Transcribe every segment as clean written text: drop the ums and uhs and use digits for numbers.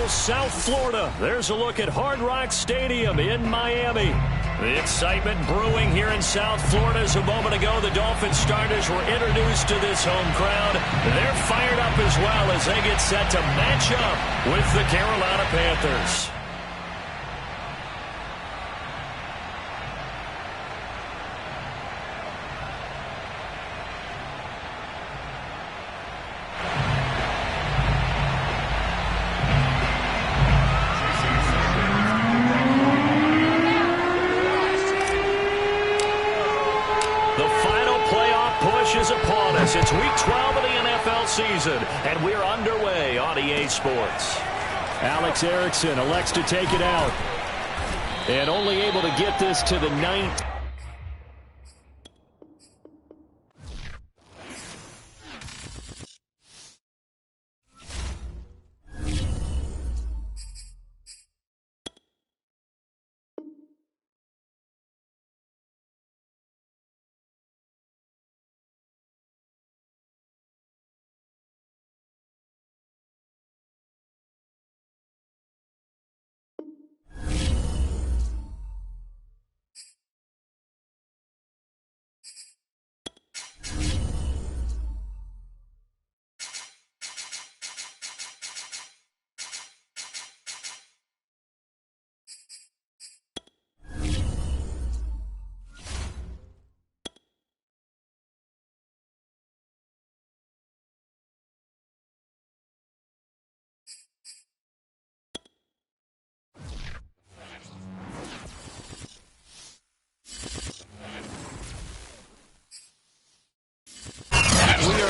South Florida. There's a look at Hard Rock Stadium in Miami. The excitement brewing here in South Florida as a moment ago the Dolphins starters were introduced to this home crowd. They're fired up as well as they get set to match up with the Carolina Panthers. Is upon us. It's week 12 of the NFL season, and we're underway on EA Sports. Alex Erickson elects to take it out, and only able to get this to the 9th.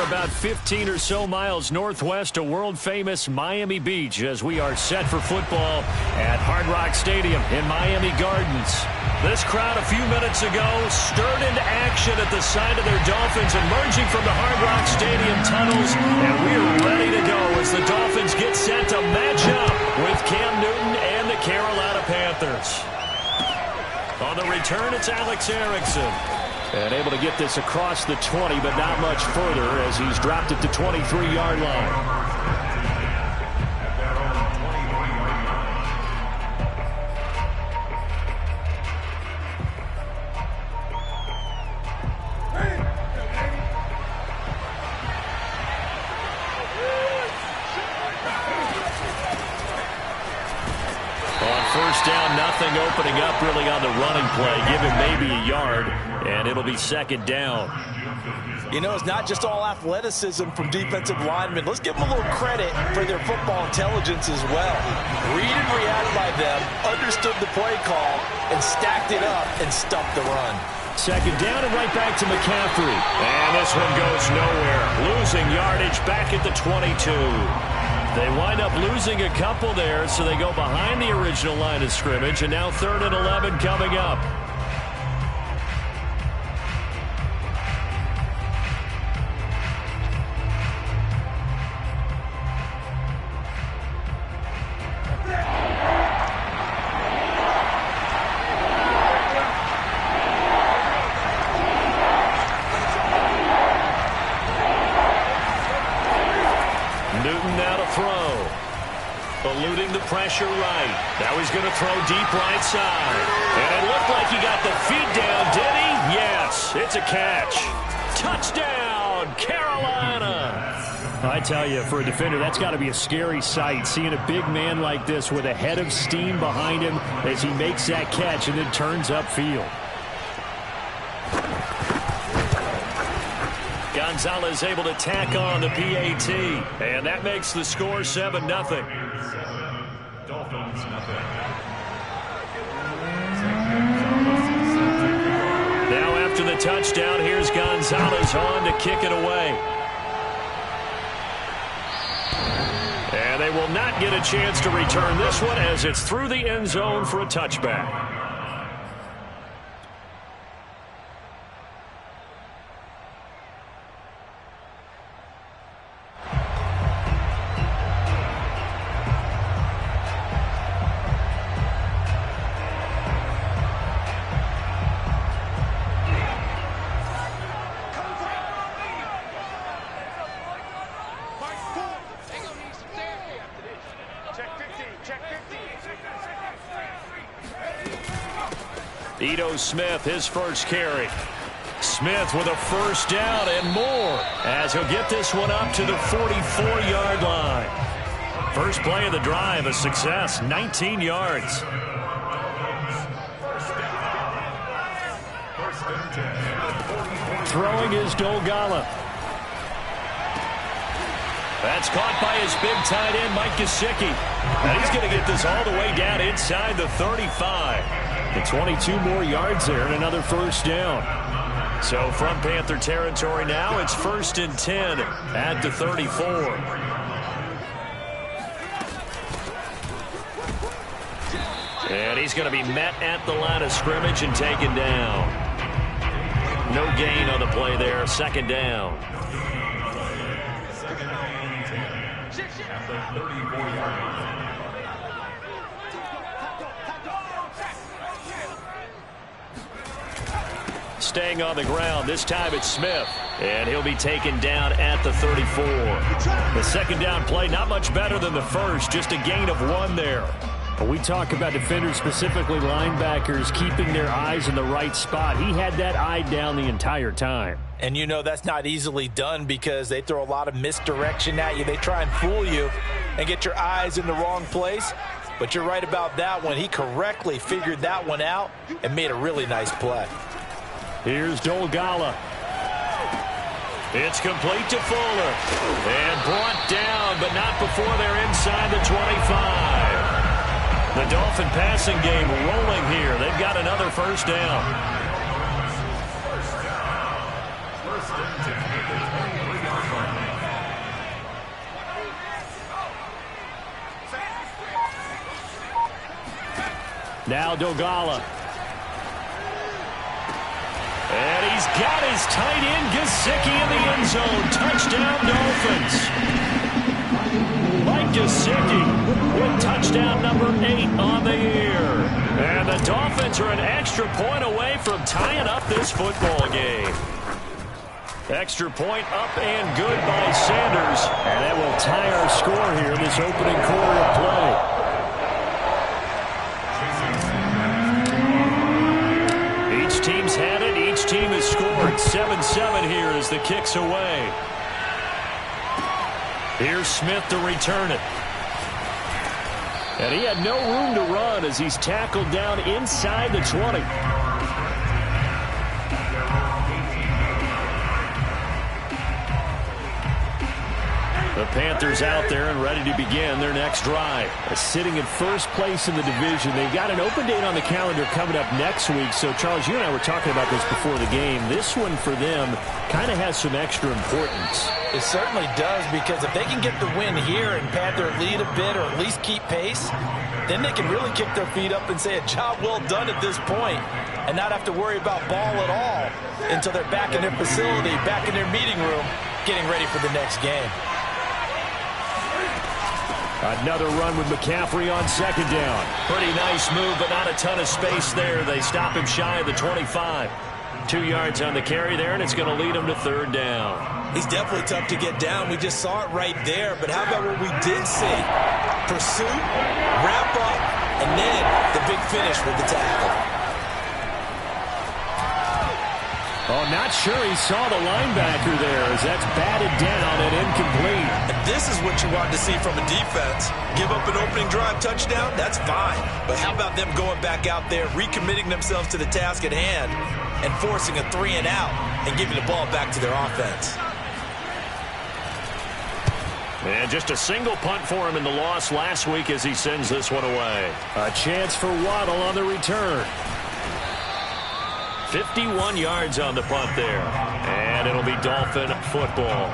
About 15 or so miles northwest of world-famous Miami Beach as we are set for football at Hard Rock Stadium in Miami Gardens. This crowd a few minutes ago stirred into action at the sight of their Dolphins emerging from the Hard Rock Stadium tunnels, and we're ready to go as the Dolphins get set to match up with Cam Newton and the Carolina Panthers. On the return, it's Alex Erickson. And able to get this across the 20, but not much further as he's dropped it to 23-yard line. First down, nothing opening up really on the running play. Give him maybe a yard, and it'll be second down. You know, it's not just all athleticism from defensive linemen. Let's give them a little credit for their football intelligence as well. Read and react by them, understood the play call, and stacked it up and stuffed the run. Second down and right back to McCaffrey. And this one goes nowhere. Losing yardage back at the 22. They wind up losing a couple there, so they go behind the original line of scrimmage, and now 3rd and 11 coming up. Newton now to throw. Eluding the pressure right. Now he's going to throw deep right side. And it looked like he got the feet down, did he? Yes, it's a catch. Touchdown, Carolina. I tell you, for a defender, that's got to be a scary sight, seeing a big man like this with a head of steam behind him as he makes that catch and then turns upfield. Gonzalez able to tack on the PAT, and that makes the score 7-0. Dolphins, nothing. Now after the touchdown, here's Gonzalez on to kick it away. And they will not get a chance to return this one as it's through the end zone for a touchback. Check 15. Ito Smith, his first carry. Smith with a first down and more as he'll get this one up to the 44-yard line. First play of the drive, a success, 19 yards. Throwing is Dolgala. That's caught by his big tight end, Mike Gesicki. And he's going to get this all the way down inside the 35. And 22 more yards there and another first down. So from Panther territory now, it's 1st and 10 at the 34. And he's going to be met at the line of scrimmage and taken down. No gain on the play there, 2nd down. Staying on the ground, this time it's Smith. And he'll be taken down at the 34. The 2nd down play, not much better than the first, just a gain of 1 there. We talk about defenders, specifically linebackers, keeping their eyes in the right spot. He had that eye down the entire time. And you know that's not easily done because they throw a lot of misdirection at you. They try and fool you and get your eyes in the wrong place. But you're right about that one. He correctly figured that one out and made a really nice play. Here's Dolgala. It's complete to Fuller. And brought down, but not before they're inside the 25. The Dolphin passing game rolling here. They've got another first down. Now Dolgala. And he's got his tight end Gesicki in the end zone. Touchdown Dolphins. Mike Gesicki with touchdown number 8 on the year. And the Dolphins are an extra point away from tying up this football game. Extra point up and good by Sanders. And that will tie our score here in this opening quarter of play. Each team's had it. Each team has scored. 7-7 here as the kick's away. Here's Smith to return it. And he had no room to run as he's tackled down inside the 20. The Panthers out there and ready to begin their next drive. Sitting in first place in the division. They've got an open date on the calendar coming up next week. So, Charles, you and I were talking about this before the game. This one for them kind of has some extra importance. It certainly does, because if they can get the win here and pad their lead a bit or at least keep pace, then they can really kick their feet up and say a job well done at this point and not have to worry about ball at all until they're back in their facility, back in their meeting room, getting ready for the next game. Another run with McCaffrey on 2nd down. Pretty nice move, but not a ton of space there. They stop him shy of the 25. 2 yards on the carry there, and it's going to lead him to 3rd down. He's definitely tough to get down. We just saw it right there. But how about what we did see? Pursuit, wrap up, and then the big finish with the tackle. Oh, not sure he saw the linebacker there as that's batted down and incomplete. And this is what you want to see from a defense. Give up an opening drive touchdown, that's fine. But how about them going back out there, recommitting themselves to the task at hand, and forcing a 3 and out and giving the ball back to their offense. And just a single punt for him in the loss last week as he sends this one away. A chance for Waddle on the return. 51 yards on the punt there. And it'll be Dolphin football.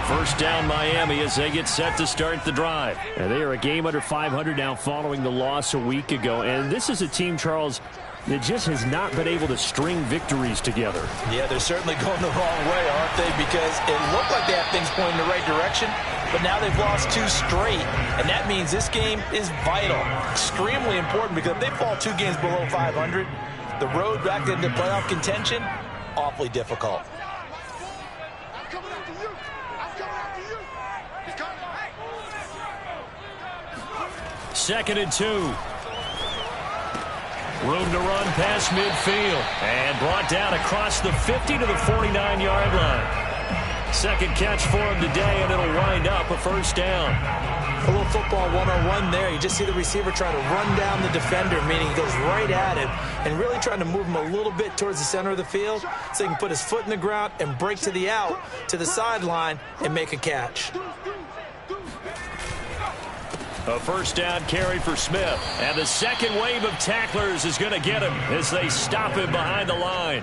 First down Miami as they get set to start the drive. And they are a game under 500 now following the loss a week ago. And this is a team, Charles, that just has not been able to string victories together. Yeah, they're certainly going the wrong way, aren't they? Because it looked like they have things pointing in the right direction, but now they've lost 2 straight, and that means this game is vital, extremely important, because if they fall 2 games below 500, the road back into playoff contention, awfully difficult. 2nd and 2. Room to run past midfield. And brought down across the 50 to the 49-yard line. Second catch for him today, and it'll wind up a first down. A little football 101 there. You just see the receiver trying to run down the defender, meaning he goes right at him and really trying to move him a little bit towards the center of the field so he can put his foot in the ground and break to the out, to the sideline, and make a catch. A first down carry for Smith. And the second wave of tacklers is going to get him as they stop him behind the line.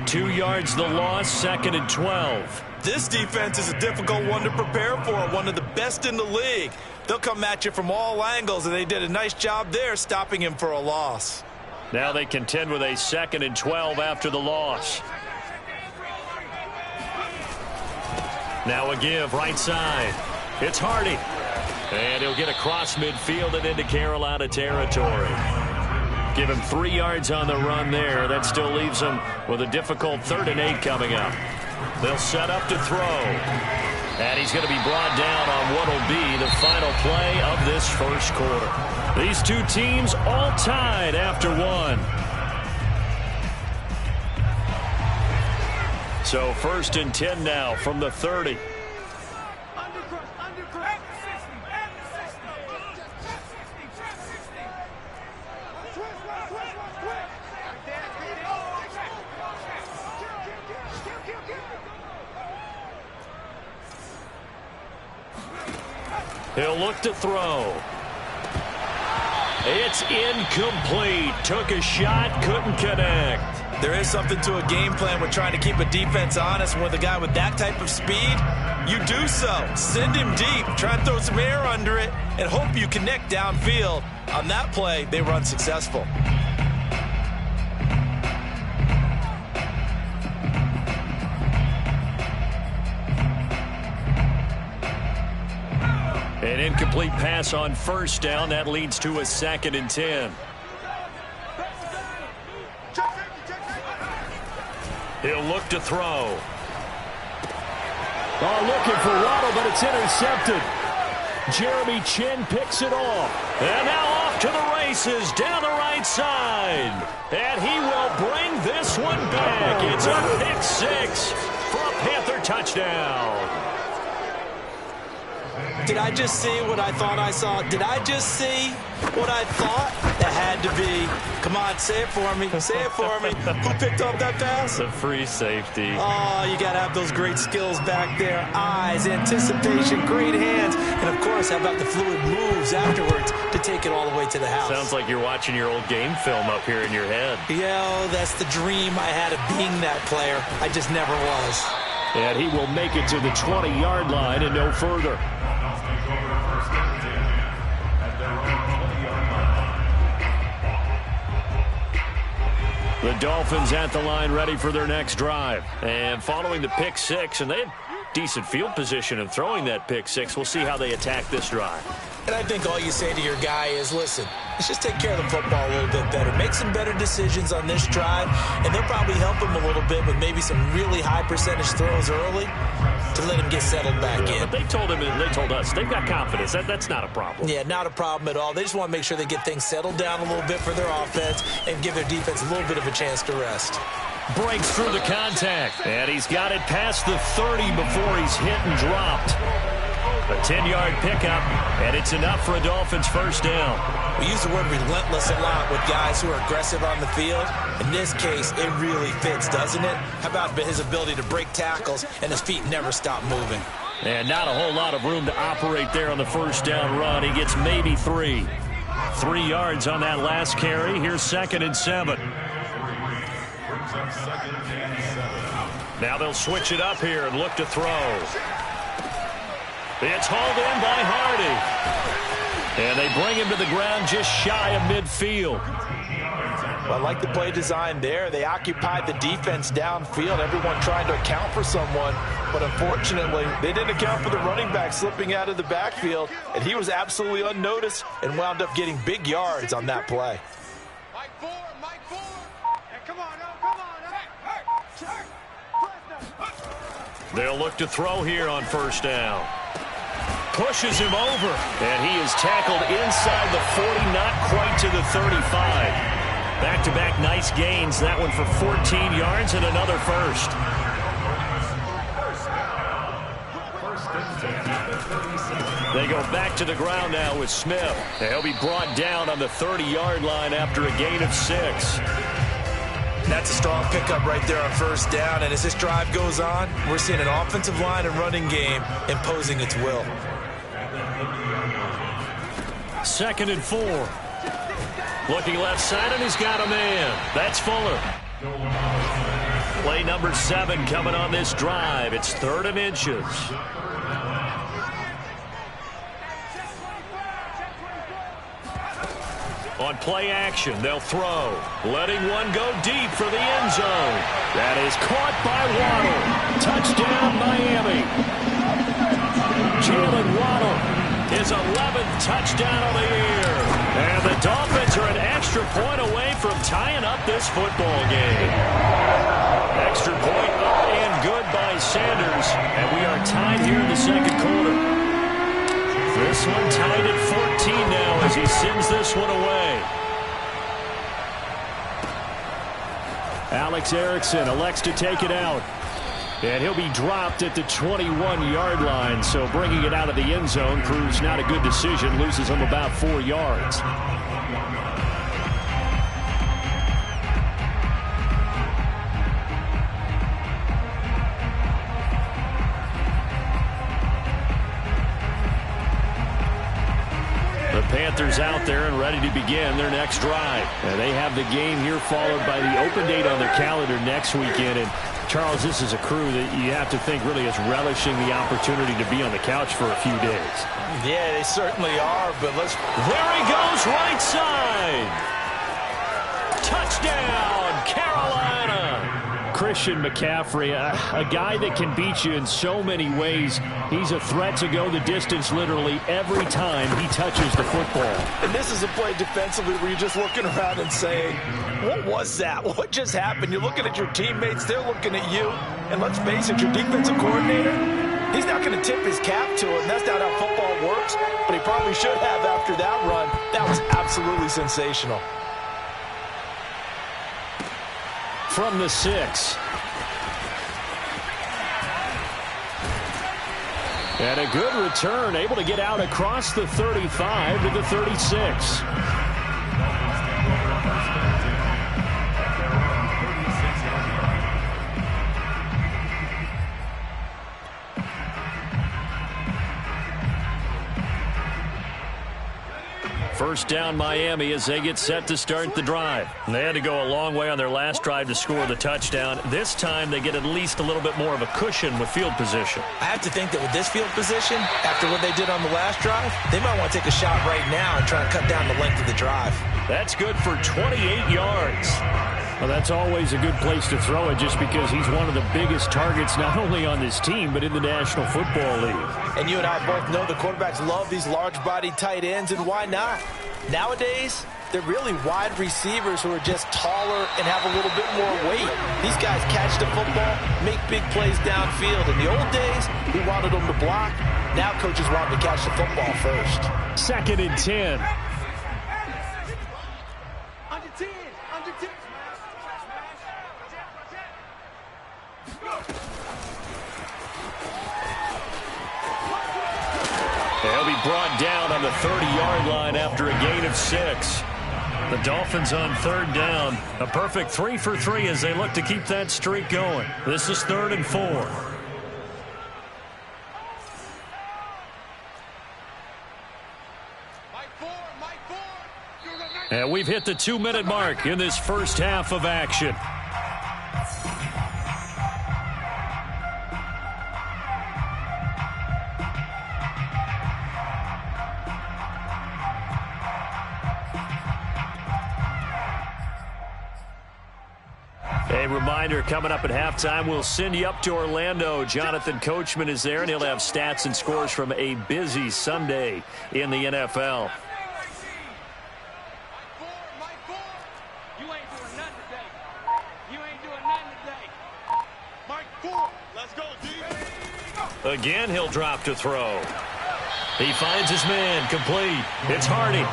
2 yards the loss, 2nd and 12. This defense is a difficult one to prepare for, one of the best in the league. They'll come at you from all angles, and they did a nice job there stopping him for a loss. Now they contend with a 2nd and 12 after the loss. Now a give right side. It's Hardy. And he'll get across midfield and into Carolina territory. Give him 3 yards on the run there. That still leaves him with a difficult 3rd and 8 coming up. They'll set up to throw. And he's going to be brought down on what will be the final play of this first quarter. These two teams all tied after one. So 1st and 10 now from the 30. He'll look to throw. It's incomplete. Took a shot, couldn't connect. There is something to a game plan with trying to keep a defense honest. With a guy with that type of speed, you do so. Send him deep. Try and throw some air under it and hope you connect downfield. On that play, they were unsuccessful. An incomplete pass on first down. That leads to a 2nd and 10. He'll look to throw. Oh, looking for Waddle, but it's intercepted. Jeremy Chin picks it off. And now off to the races down the right side. And he will bring this one back. It's a pick 6 for a Panther touchdown. Did I just see what I thought I saw? Did I just see what I thought? That had to be. Come on, say it for me. Say it for me. Who picked up that pass? A free safety. Oh, you got to have those great skills back there. Eyes, anticipation, great hands. And, of course, how about the fluid moves afterwards to take it all the way to the house? Sounds like you're watching your old game film up here in your head. Yeah, that's the dream I had of being that player. I just never was. And he will make it to the 20-yard line and no further. The Dolphins at the line ready for their next drive. And following the pick 6, and they had decent field position in throwing that pick 6. We'll see how they attack this drive. And I think all you say to your guy is, listen, let's just take care of the football a little bit better. Make some better decisions on this drive, and they'll probably help him a little bit with maybe some really high percentage throws early to let him get settled back in. But they told him, and they told us, they've got confidence. That's not a problem. Yeah, not a problem at all. They just want to make sure they get things settled down a little bit for their offense and give their defense a little bit of a chance to rest. Breaks through the contact, and he's got it past the 30 before he's hit and dropped. A 10-yard pickup, and it's enough for a Dolphins first down. We use the word relentless a lot with guys who are aggressive on the field. In this case, it really fits, doesn't it? How about his ability to break tackles and his feet never stop moving? And not a whole lot of room to operate there on the first down run. He gets maybe 3. 3 yards on that last carry. Here's 2nd and 7. Now they'll switch it up here and look to throw. It's hauled in by Hardy. And they bring him to the ground just shy of midfield. Well, I like the play design there. They occupied the defense downfield, everyone trying to account for someone. But unfortunately, they didn't account for the running back slipping out of the backfield. And he was absolutely unnoticed and wound up getting big yards on that play. Mike Ford. Hey, come on. They'll look to throw here on first down. pushes him over. And he is tackled inside the 40, not quite to the 35. Back-to-back nice gains. That one for 14 yards and another first. They go back to the ground now with Smith. He'll be brought down on the 30-yard line after a gain of 6. That's a strong pickup right there on first down. And as this drive goes on, we're seeing an offensive line and running game imposing its will. 2nd and 4. Looking left side, and he's got a man. That's Fuller. Play number 7 coming on this drive. It's 3rd and inches. On play action, they'll throw. Letting one go deep for the end zone. That is caught by Waddle. Touchdown, Miami. Jalen Waddle, his 11th touchdown of the year. And the Dolphins are an extra point away from tying up this football game. Extra point up and good by Sanders. And we are tied here in the second quarter. This one tied at 14 now as he sends this one away. Alex Erickson elects to take it out. And he'll be dropped at the 21-yard line. So bringing it out of the end zone proves not a good decision. Loses him about 4 yards. Panthers out there and ready to begin their next drive. And they have the game here followed by the open date on their calendar next weekend. And Charles, this is a crew that you have to think really is relishing the opportunity to be on the couch for a few days. Yeah, they certainly are, but let's... There he goes, right side. Touchdown, Carolina. Christian McCaffrey, a guy that can beat you in so many ways. He's a threat to go the distance literally every time he touches the football. And this is a play defensively where you're just looking around and saying, what was that? What just happened? You're looking at your teammates, they're looking at you. And let's face it, your defensive coordinator, he's not going to tip his cap to it. And that's not how football works. But he probably should have after that run. That was absolutely sensational. From the 6. And a good return, able to get out across the 35 to the 36. First down Miami as they get set to start the drive. And they had to go a long way on their last drive to score the touchdown. This time they get at least a little bit more of a cushion with field position. I have to think that with this field position, after what they did on the last drive, they might want to take a shot right now and try to cut down the length of the drive. That's good for 28 yards. Well, that's always a good place to throw it just because he's one of the biggest targets not only on this team but in the National Football League. And you and I both know the quarterbacks love these large-bodied tight ends, and why not? Nowadays, they're really wide receivers who are just taller and have a little bit more weight. These guys catch the football, make big plays downfield. In the old days, we wanted them to block. Now coaches want them to catch the football first. 2nd and 10. Under 10. Under 10. They'll be brought down on the 30-yard line after a gain of 6. The Dolphins on 3rd down. A perfect 3 for 3 as they look to keep that streak going. This is 3rd and 4. And we've hit the 2-minute mark in this first half of action. A reminder, coming up at halftime, we'll send you up to Orlando. Jonathan Coachman is there, and he'll have stats and scores from a busy Sunday in the NFL. You ain't doing nothing today. You ain't doing nothing today. Mike 4. Let's go, D. Again, he'll drop to throw. He finds his man, complete. It's Hardy.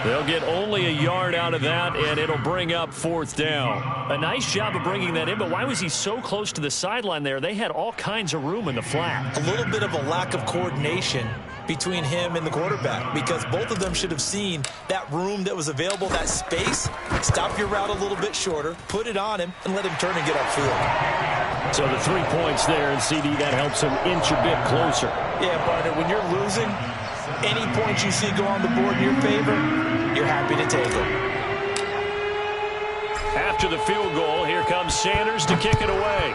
They'll get only a yard out of that, and it'll bring up 4th down. A nice job of bringing that in, but why was he so close to the sideline there? They had all kinds of room in the flat. A little bit of a lack of coordination between him and the quarterback, because both of them should have seen that room that was available, that space. Stop your route a little bit shorter, put it on him, and let him turn and get upfield. So the 3 points there, and CD, that helps him inch a bit closer. Yeah, partner, when you're losing, any points you see go on the board in your favor, you're happy to take them. After the field goal, here comes Sanders to kick it away.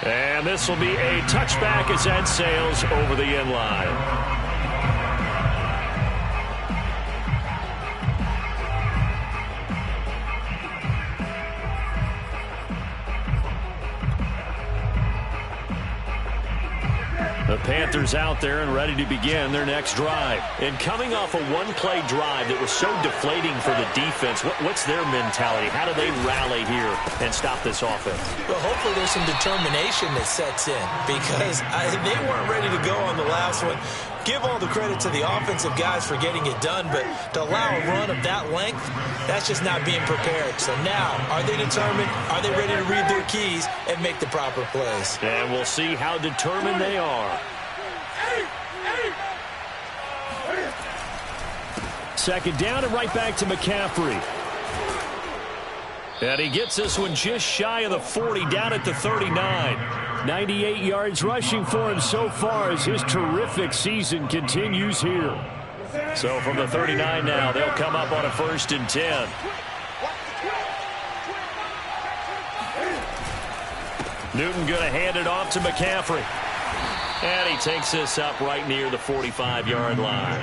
And this will be a touchback as that sails over the end line. The Panthers out there and ready to begin their next drive. And coming off a one-play drive that was so deflating for the defense, what's their mentality? How do they rally here and stop this offense? Well, hopefully there's some determination that sets in, because they weren't ready to go on the last one. Give all the credit to the offensive guys for getting it done, but to allow a run of that length, that's just not being prepared. So now, are they determined? Are they ready to read their keys and make the proper plays? And we'll see how determined they are. Second down and right back to McCaffrey. And he gets this one just shy of the 40, down at the 39. 98 yards rushing for him so far as his terrific season continues here. So from the 39 now, they'll come up on a 1st and 10. Newton going to hand it off to McCaffrey. And he takes this up right near the 45-yard line.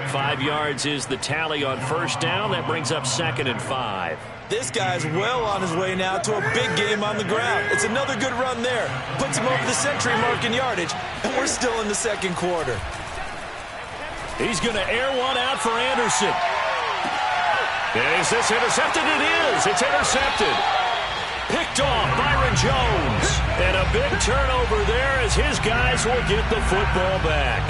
5 yards is the tally on 1st down. That brings up 2nd and 5. This guy's well on his way now to a big game on the ground. It's another good run there. Puts him over the century mark in yardage, and we're still in the 2nd quarter. He's going to air one out for Anderson. Is this intercepted? It is. It's intercepted. Picked off Byron Jones. And a big turnover there as his guys will get the football back.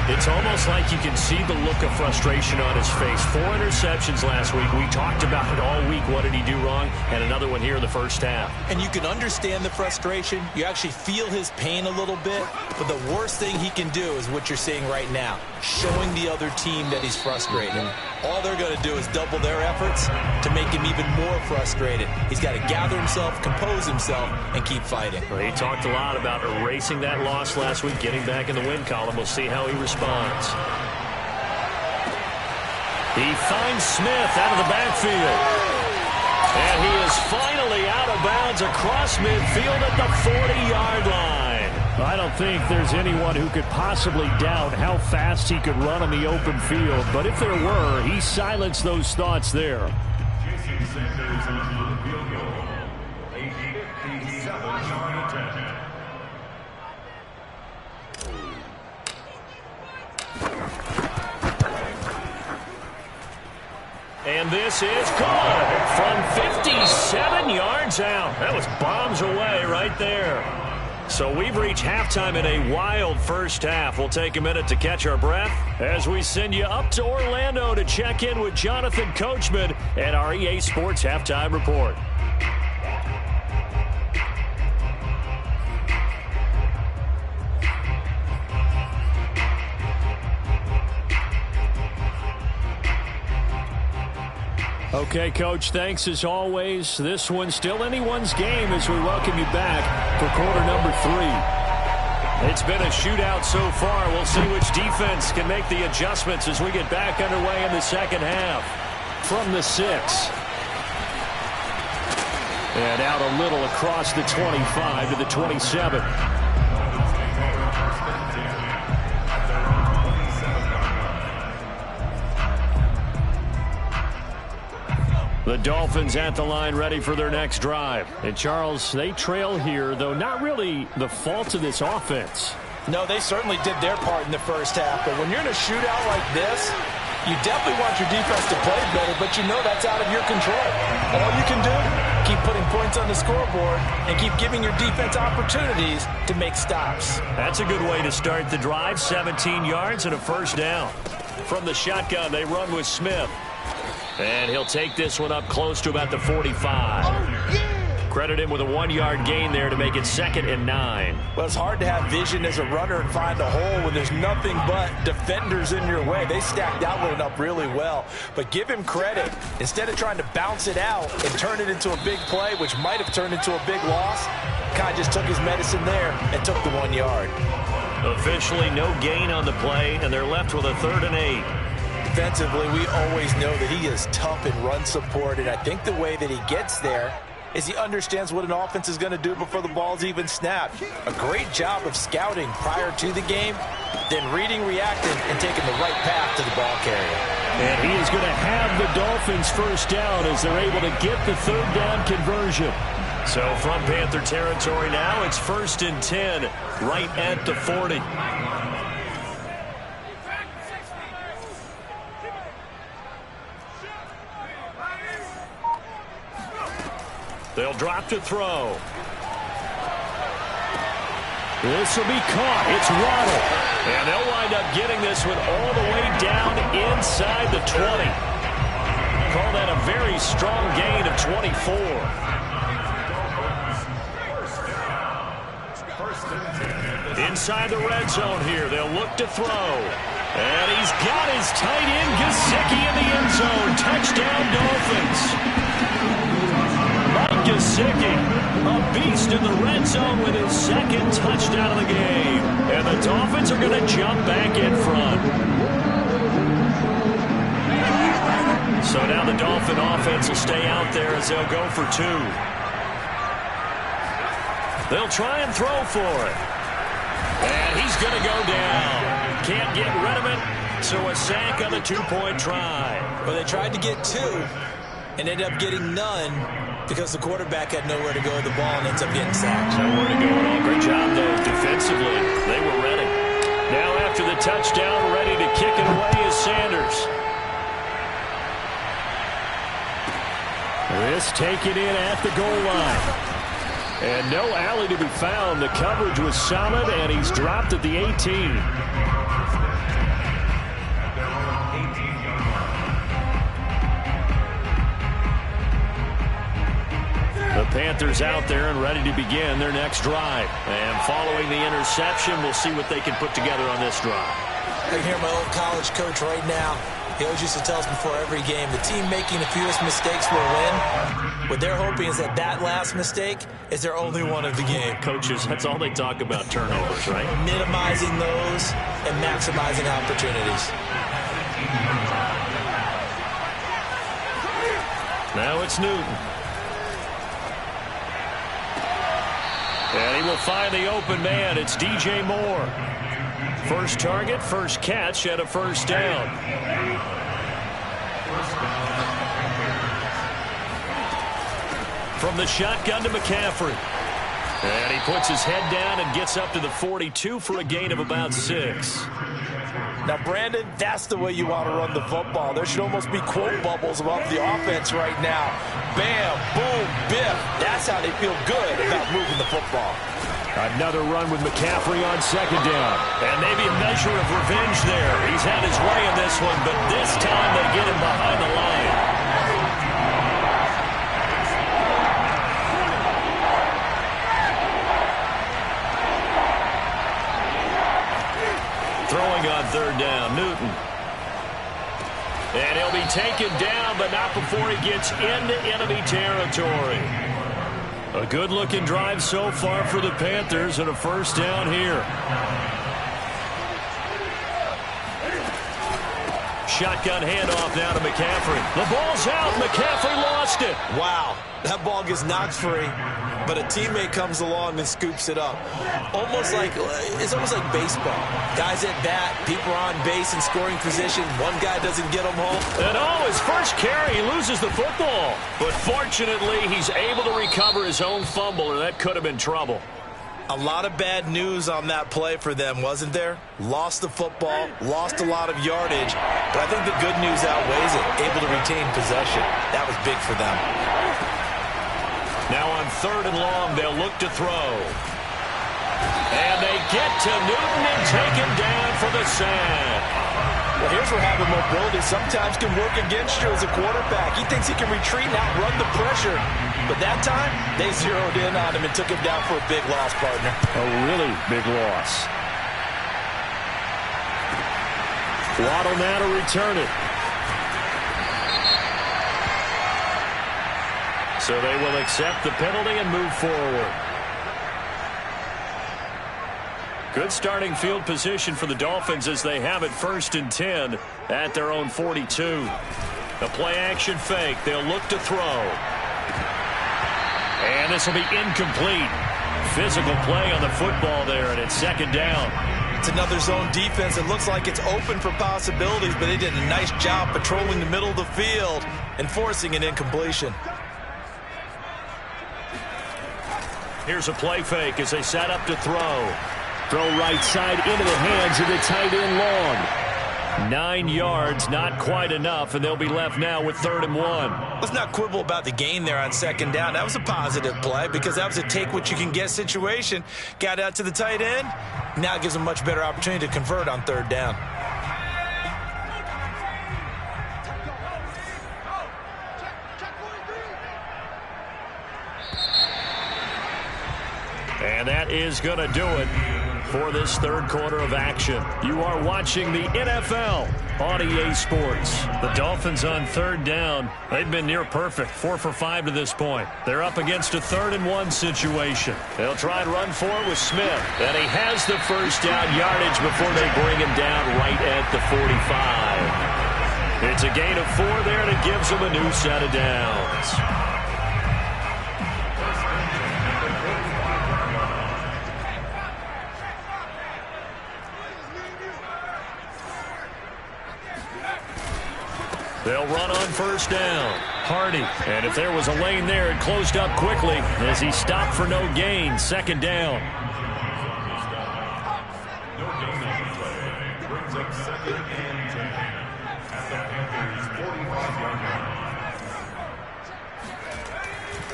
It's almost like you can see the look of frustration on his face. 4 interceptions last week. We talked about it all week. What did he do wrong? And another one here in the 1st half. And you can understand the frustration. You actually feel his pain a little bit. But the worst thing he can do is what you're seeing right now, showing the other team that he's frustrated. All they're going to do is double their efforts to make him even more frustrated. He's got to gather himself, compose himself, and keep fighting. Well, he talked a lot about erasing that loss last week, getting back in the win column. We'll see how he responds. He finds Smith out of the backfield. And he is finally out of bounds across midfield at the 40-yard line. I don't think there's anyone who could possibly doubt how fast he could run on the open field. But if there were, he silenced those thoughts there. And this is good from 57 yards out. That was bombs away right there. So we've reached halftime in a wild 1st half. We'll take a minute to catch our breath as we send you up to Orlando to check in with Jonathan Coachman and our EA Sports Halftime Report. Okay, Coach, thanks as always. This one's still anyone's game as we welcome you back for quarter number 3. It's been a shootout so far. We'll see which defense can make the adjustments as we get back underway in the 2nd half. From the 6. And out a little across the 25 to the 27. The Dolphins at the line ready for their next drive. And, Charles, they trail here, though not really the fault of this offense. No, they certainly did their part in the 1st half. But when you're in a shootout like this, You definitely want your defense to play better, but you know that's out of your control. All you can do, keep putting points on the scoreboard and keep giving your defense opportunities to make stops. That's a good way to start the drive. 17 yards and a first down. From the shotgun, they run with Smith. And he'll take this one up close to about the 45. Credit him with a 1-yard gain there to make it 2nd and 9. Well, it's hard to have vision as a runner and find a hole when there's nothing but defenders in your way. They stacked that one up really well. But give him credit. Instead of trying to bounce it out and turn it into a big play, which might have turned into a big loss, Kai just took his medicine there and took the 1 yard. Officially no gain on the play, and they're left with a 3rd and 8. Defensively, we always know that he is tough in run support, and I think the way that he gets there is he understands what an offense is going to do before the ball's even snapped. A great job of scouting prior to the game, then reading, reacting, and taking the right path to the ball carrier. And he is going to have the Dolphins first down as they're able to get the 3rd down conversion. So from Panther territory now, it's 1st and 10, right at the 40. They'll drop to throw. This will be caught. It's Waddle. And they'll wind up getting this one all the way down inside the 20. Call that a very strong gain of 24. Inside the red zone here. They'll look to throw. And he's got his tight end, Gesicki, in the end zone. Touchdown, Dolphins. Gesicki, a beast in the red zone with his 2nd touchdown of the game. And the Dolphins are going to jump back in front. So now the Dolphin offense will stay out there as they'll go for 2. They'll try and throw for it. And he's going to go down. Can't get rid of it, so a sack on the 2-point try. Well, they tried to get 2 and ended up getting none, because the quarterback had nowhere to go with the ball and ends up getting sacked. Nowhere to go at all. Great job, though, defensively. They were ready. Now after the touchdown, ready to kick it away is Sanders. This taken in at the goal line. And no alley to be found. The coverage was solid, and he's dropped at the 18. The Panthers out there and ready to begin their next drive. And following the interception, we'll see what they can put together on this drive. I can hear my old college coach right now. He always used to tell us before every game, the team making the fewest mistakes will win. What they're hoping is that that last mistake is their only one of the game. Coaches, that's all they talk about, turnovers, right? Minimizing those and maximizing opportunities. Now it's Newton. And he will find the open man. It's DJ Moore. First target, first catch, and a first down. From the shotgun to McCaffrey. And he puts his head down and gets up to the 42 for a gain of about 6. Now, Brandon, that's the way you want to run the football. There should almost be quote bubbles about the offense right now. Bam, boom, biff. That's how they feel good about moving the football. Another run with McCaffrey on 2nd down. And maybe a measure of revenge there. He's had his way in this one, but this time they get him behind the line. Throwing on 3rd down, Newton. And he'll be taken down, but not before he gets into enemy territory. A good-looking drive so far for the Panthers, and a first down here. Shotgun handoff now to McCaffrey. The ball's out. McCaffrey lost it. Wow, that ball gets knocked free, but a teammate comes along and scoops it up. It's almost like baseball. Guys at bat, people are on base in scoring position. One guy doesn't get them home. And his first carry, he loses the football. But fortunately, he's able to recover his own fumble, or that could have been trouble. A lot of bad news on that play for them, wasn't there? Lost the football, lost a lot of yardage, but I think the good news outweighs it. Able to retain possession. That was big for them. Now on 3rd and long, they'll look to throw. And they get to Newton and take him down for the sack. Well, here's where having mobility sometimes can work against you as a quarterback. He thinks he can retreat and outrun the pressure. But that time, they zeroed in on him and took him down for a big loss, partner. A really big loss. Waddle now to return it. So they will accept the penalty and move forward. Good starting field position for the Dolphins as they have it 1st and 10 at their own 42. A play-action fake. They'll look to throw. And this will be incomplete. Physical play on the football there, and it's 2nd down. It's another zone defense. It looks like it's open for possibilities, but they did a nice job patrolling the middle of the field and forcing an incompletion. Here's a play fake as they set up to throw. Throw right side into the hands of the tight end long. 9 yards, not quite enough, and they'll be left now with 3rd and 1. Let's not quibble about the gain there on 2nd down. That was a positive play because that was a take-what-you-can-get situation. Got out to the tight end. Now it gives them a much better opportunity to convert on 3rd down. And that is going to do it for this 3rd quarter of action. You are watching the NFL on EA Sports. The Dolphins on 3rd down. They've been near perfect, 4 for 5 to this point. They're up against a 3rd and 1 situation. They'll try and run for it with Smith. And he has the 1st down yardage before they bring him down right at the 45. It's a gain of 4 there, and it gives them a new set of downs. They'll run on 1st down. Hardy. And if there was a lane there, it closed up quickly as he stopped for no gain. 2nd down.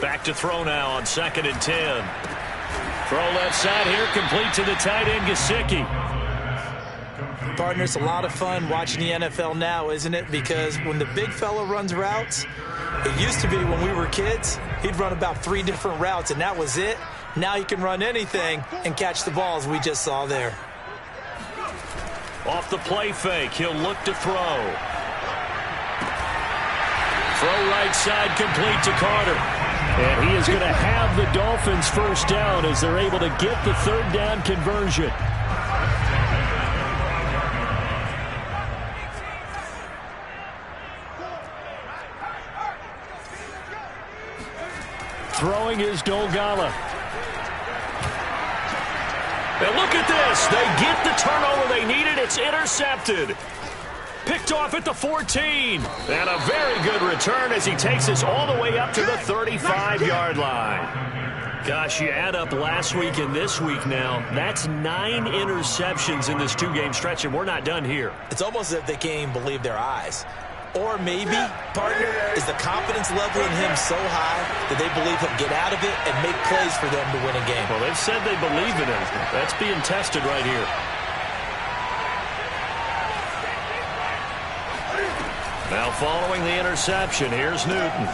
Back to throw now on 2nd and 10. Throw left side here, complete to the tight end, Gesicki. Partner, it's a lot of fun watching the NFL now, isn't it? Because when the big fella runs routes, it used to be when we were kids, he'd run about 3 different routes, and that was it. Now he can run anything and catch the ball, as we just saw there. Off the play fake, he'll look to throw. Throw right side, complete to Carter. And he is going to have the Dolphins 1st down as they're able to get the 3rd down conversion. Throwing is Dolgala. And look at this. They get the turnover they needed. It's intercepted. Picked off at the 14. And a very good return as he takes us all the way up to the 35-yard line. Gosh, you add up last week and this week now. That's 9 interceptions in this 2-game stretch, and we're not done here. It's almost as if they can't even believe their eyes. Or maybe, partner, is the confidence level in him so high that they believe he'll get out of it and make plays for them to win a game. Well, they've said they believe in him. That's being tested right here. Now following the interception, here's Newton.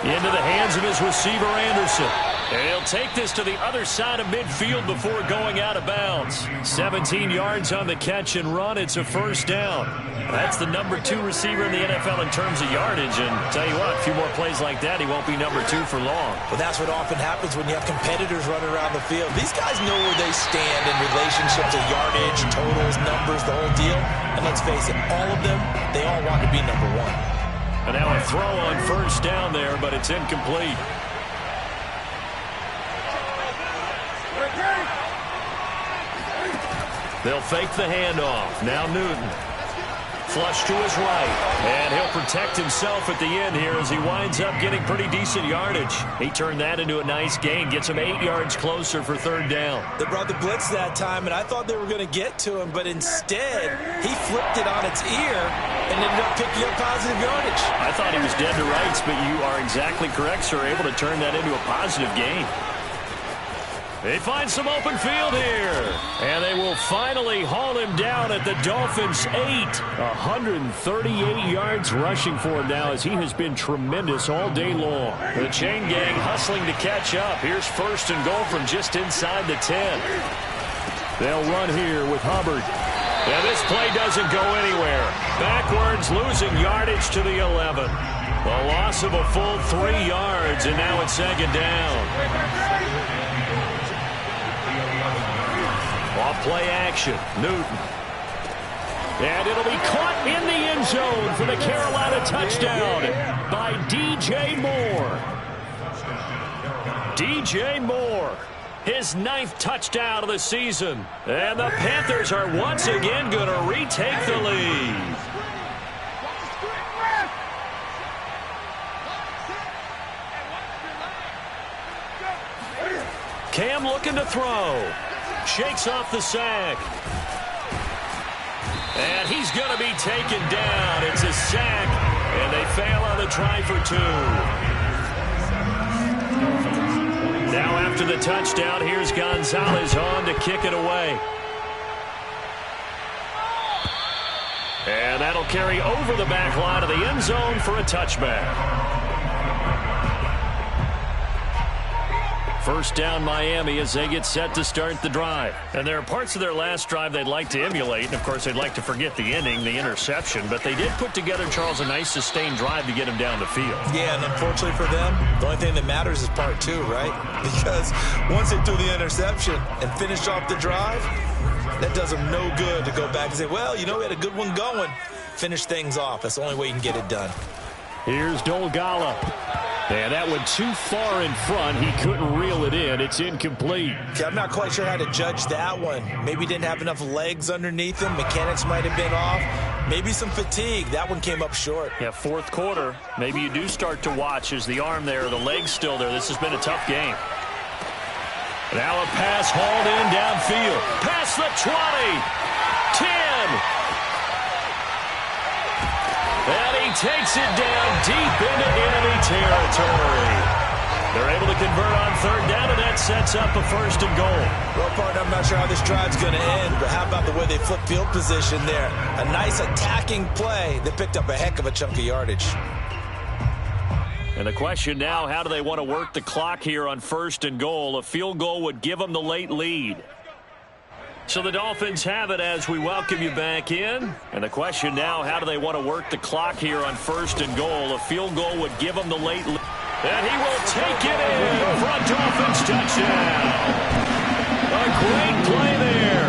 Into the hands of his receiver, Anderson. And he'll take this to the other side of midfield before going out of bounds. 17 yards on the catch and run. It's a 1st down. That's the number 2 receiver in the NFL in terms of yardage. And tell you what, a few more plays like that, he won't be number 2 for long. Well, that's what often happens when you have competitors running around the field. These guys know where they stand in relationship to yardage, totals, numbers, the whole deal. And let's face it, all of them, they all want to be number 1. And now a throw on 1st down there, but it's incomplete. They'll fake the handoff. Now Newton. Flush to his right. And he'll protect himself at the end here as he winds up getting pretty decent yardage. He turned that into a nice gain. Gets him 8 yards closer for third down. They brought the blitz that time, and I thought they were going to get to him, but instead he flipped it on its ear and ended up picking up positive yardage. I thought he was dead to rights, but you are exactly correct, sir. Able to turn that into a positive gain. They find some open field here. And they will finally haul him down at the Dolphins' 8. 138 yards rushing for him now as he has been tremendous all day long. The chain gang hustling to catch up. Here's first and goal from just inside the 10. They'll run here with Hubbard. And this play doesn't go anywhere. Backwards, losing yardage to the 11. The loss of a full 3 yards, and now it's second down. Off-play action, Newton. And it'll be caught in the end zone for the Carolina touchdown by DJ Moore. DJ Moore, his 9th touchdown of the season. And the Panthers are once again going to retake the lead. Cam looking to throw. Shakes off the sack. And he's going to be taken down. It's a sack, and they fail on the try for 2. Now after the touchdown, here's Gonzalez on to kick it away. And that'll carry over the back line of the end zone for a touchback. First down Miami as they get set to start the drive. And there are parts of their last drive they'd like to emulate. And, of course, they'd like to forget the inning, the interception. But they did put together, Charles, a nice sustained drive to get him down the field. Yeah, and unfortunately for them, the only thing that matters is part 2, right? Because once they threw the interception and finished off the drive, that does them no good to go back and say, well, you know, we had a good one going. Finish things off. That's the only way you can get it done. Here's Dolgala. And that went too far in front. He couldn't reel it in. It's incomplete. Okay, I'm not quite sure how to judge that one. Maybe didn't have enough legs underneath him. Mechanics might have been off. Maybe some fatigue. That one came up short. Yeah, fourth quarter. Maybe you do start to watch. Is the arm there, the leg's still there? This has been a tough game. Now a pass hauled in downfield. Past the 20. 10. And he takes it down deep into enemy territory. They're able to convert on third down, and that sets up a first and goal. Well, partner, I'm not sure how this drive's going to end, but how about the way they flip field position there? A nice attacking play that picked up a heck of a chunk of yardage. And the question now, how do they want to work the clock here on first and goal? A field goal would give them the late lead. So the Dolphins have it as we welcome you back in. And the question now, how do they want to work the clock here on first and goal? A field goal would give them the late lead. And he will take it in for a Dolphins touchdown. A great play there.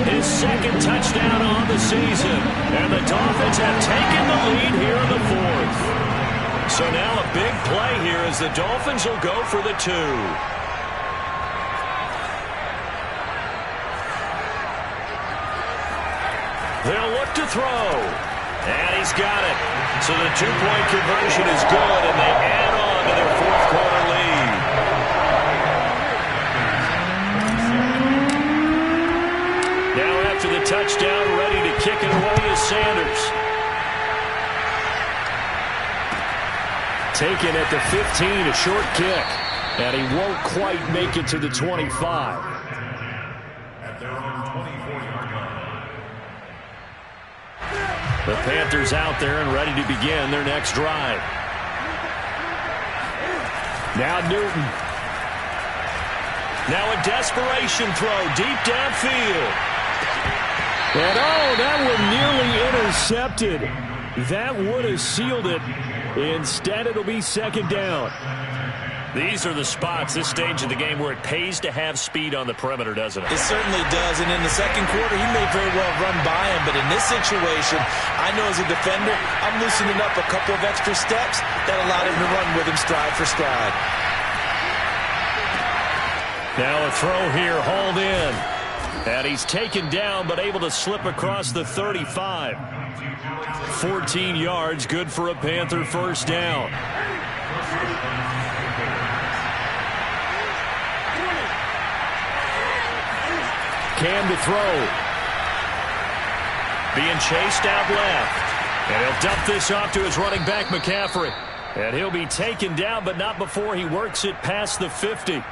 His second touchdown on the season. And the Dolphins have taken the lead here in the 4th. So now a big play here as the Dolphins will go for the 2. They'll look to throw. And he's got it. So the 2-point conversion is good, and they add on to their fourth quarter lead. Now after the touchdown, ready to kick it away is Sanders. Taken at the 15, a short kick. And he won't quite make it to the 25. The Panthers out there and ready to begin their next drive. Now Newton. Now a desperation throw deep downfield. And oh, that one nearly intercepted. That would have sealed it. Instead, it'll be second down. These are the spots, this stage of the game, where it pays to have speed on the perimeter, doesn't it? It certainly does, and in the second quarter, he may very well run by him, but in this situation, I know as a defender, I'm loosening up a couple of extra steps that allowed him to run with him stride for stride. Now a throw here, hauled in. And he's taken down but able to slip across the 35. 14 yards, good for a Panther first down. Cam to throw. Being chased out left. And he'll dump this off to his running back, McCaffrey. And he'll be taken down, but not before he works it past the 50.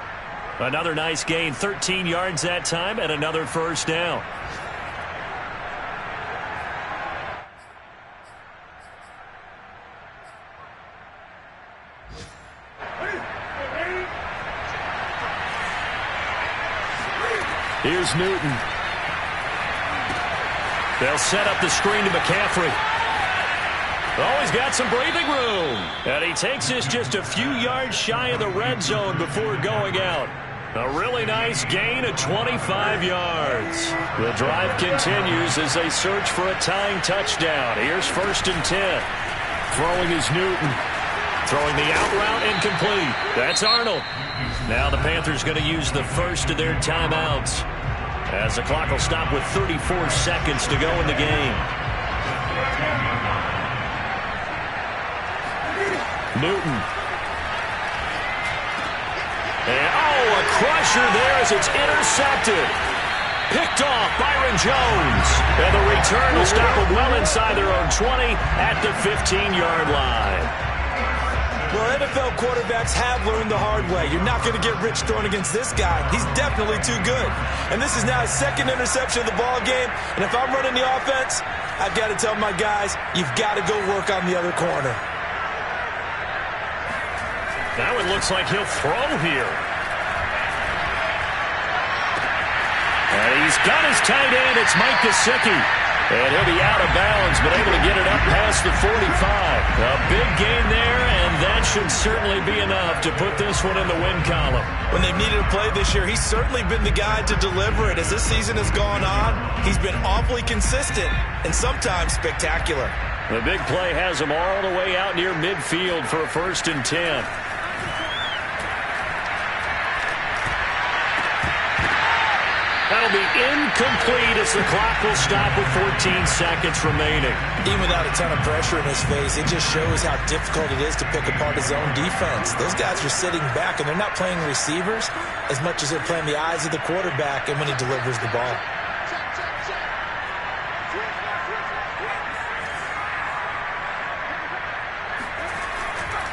Another nice gain, 13 yards that time, and another first down. Here's Newton. They'll set up the screen to McCaffrey. Oh, he's got some breathing room. And he takes this just a few yards shy of the red zone before going out. A really nice gain of 25 yards. The drive continues as they search for a tying touchdown. Here's 1st and 10. Throwing is Newton. Throwing the out route incomplete. That's Arnold. Now the Panthers going to use the first of their timeouts, as the clock will stop with 34 seconds to go in the game. Newton. And, a crusher there as it's intercepted. Picked off Byron Jones. And the return will stop them well inside their own 20 at the 15-yard line. Well, NFL quarterbacks have learned the hard way. You're not going to get rich throwing against this guy. He's definitely too good. And this is now his second interception of the ball game. And if I'm running the offense, I've got to tell my guys, you've got to go work on the other corner. Now it looks like he'll throw here. And he's got his tight end. It's Mike Gesicki. And he'll be out of bounds, but able to get it up past the 45. A big gain there, and that should certainly be enough to put this one in the win column. When they've needed a play this year, he's certainly been the guy to deliver it. As this season has gone on, he's been awfully consistent and sometimes spectacular. The big play has him all the way out near midfield for a 1st and 10. That'll be incomplete as the clock will stop with 14 seconds remaining. Even without a ton of pressure in his face, it just shows how difficult it is to pick apart his own defense. Those guys are sitting back, and they're not playing receivers as much as they're playing the eyes of the quarterback and when he delivers the ball.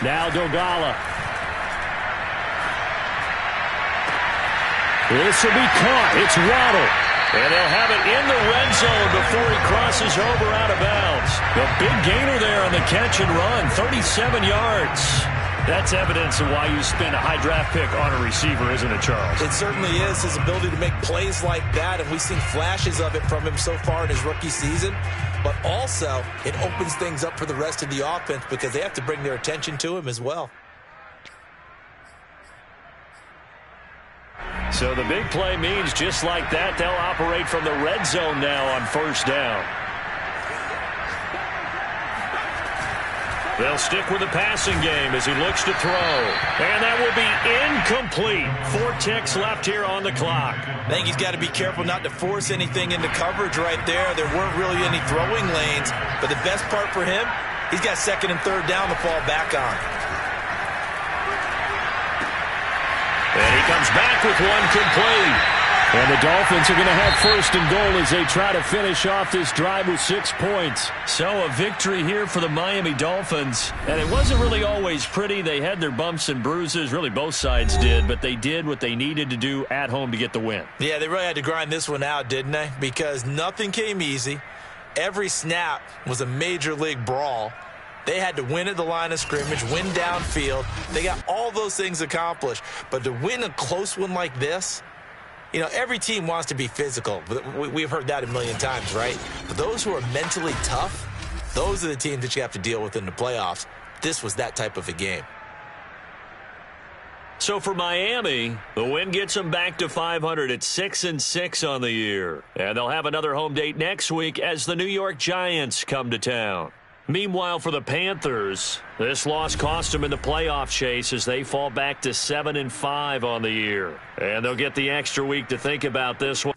Now Dogala. This will be caught. It's Waddle. And they'll have it in the red zone before he crosses over out of bounds. The big gainer there on the catch and run, 37 yards. That's evidence of why you spend a high draft pick on a receiver, isn't it, Charles? It certainly is. His ability to make plays like that, and we've seen flashes of it from him so far in his rookie season. But also, it opens things up for the rest of the offense because they have to bring their attention to him as well. So the big play means just like that, they'll operate from the red zone now on 1st down. They'll stick with the passing game as he looks to throw. And that will be incomplete. 4 ticks left here on the clock. I think he's got to be careful not to force anything into coverage right there. There weren't really any throwing lanes. But the best part for him, he's got 2nd and 3rd down to fall back on. And he comes back with one complete. And the Dolphins are going to have 1st and goal as they try to finish off this drive with 6 points. So a victory here for the Miami Dolphins. And it wasn't really always pretty. They had their bumps and bruises. Really, both sides did. But they did what they needed to do at home to get the win. Yeah, they really had to grind this one out, didn't they? Because nothing came easy. Every snap was a major league brawl. They had to win at the line of scrimmage, win downfield. They got all those things accomplished. But to win a close one like this, you know, every team wants to be physical. We've heard that a million times, right? But those who are mentally tough, those are the teams that you have to deal with in the playoffs. This was that type of a game. So for Miami, the win gets them back to 500 at 6-6 on the year. And they'll have another home date next week as the New York Giants come to town. Meanwhile, for the Panthers, this loss cost them in the playoff chase as they fall back to 7-5 on the year. And they'll get the extra week to think about this one.